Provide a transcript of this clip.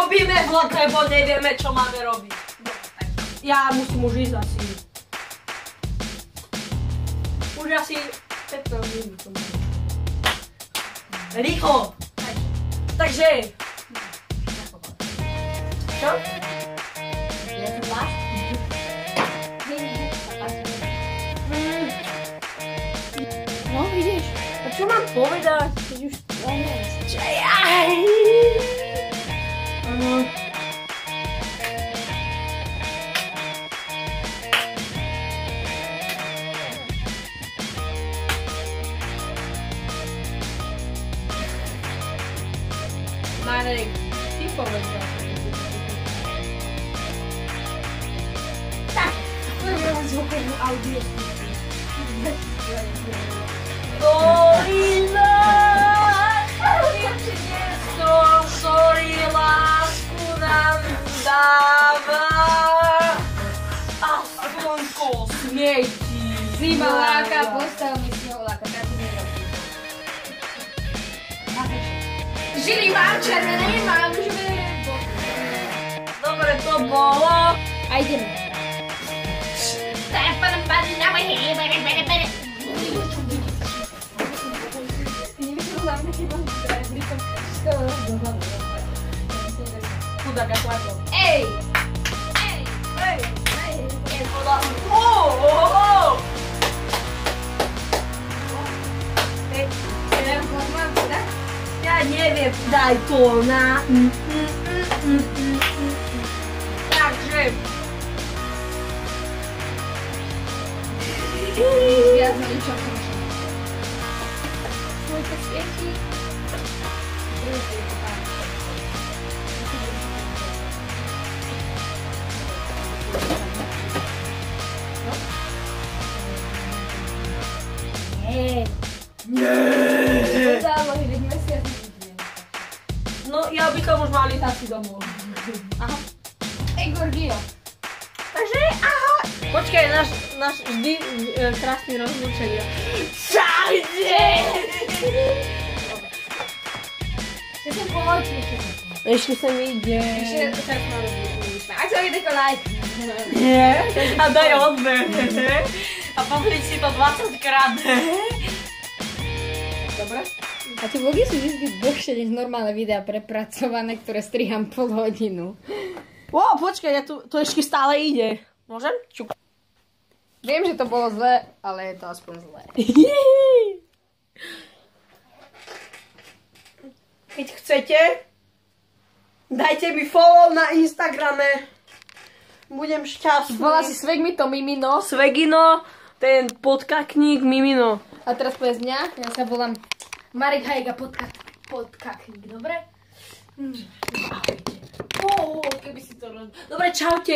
nerobíme vlog, lebo nevieme, čo máme robiť. Ja musím už ísť asi. Už asi 15 minút. Rýchlo. Takže. Čo? Je to vás? No, vidíš. A čo mám povedať? Keď už to neviem. Marek, ty povedz. Tak, prvého zvukovú audio. Sorry, lásku nám dáva aspoň kosmieti. Zima láka, postav mi sneholáka, tak to nerobím. Žily mám, červené nemám, žuvené. Dobre to bolo. A ideme. Chudák ako ako. Ej! Ja neviem, daj to na... Takže... Viac na ničom končím. Svojka svieti. Nie. Zálohy, veď mesiac nevidíme. No, ja by som už mal ísť asi domov. Aha. Egor Gio. Takže, aha. Počkaj, náš vždy krásny rozlúčenia. Čaute! Chcem pomôcť. Ešte sa mi ide. Ešte teraz máme vyšme. Ak sa mi tako like. Nie. A daj odber. A popliť si to 20 krát. Dobre? A tie vlogy sú vždy dlhšie než normálne videá prepracované, ktoré striham pol hodinu. Wow, počkaj, to ešte stále ide. Môžem? Čuk. Viem, že to bolo zlé, ale je to aspoň zlé. Keď chcete, dajte mi follow na Instagrame. Budem šťastný. Volá si Svegmi to Mimino. Svegino, ten podkakník Mimino. A teraz povedz mňa, ja sa volám Marek Hajga podkakník, dobre? Keby si to... Dobre, čaute.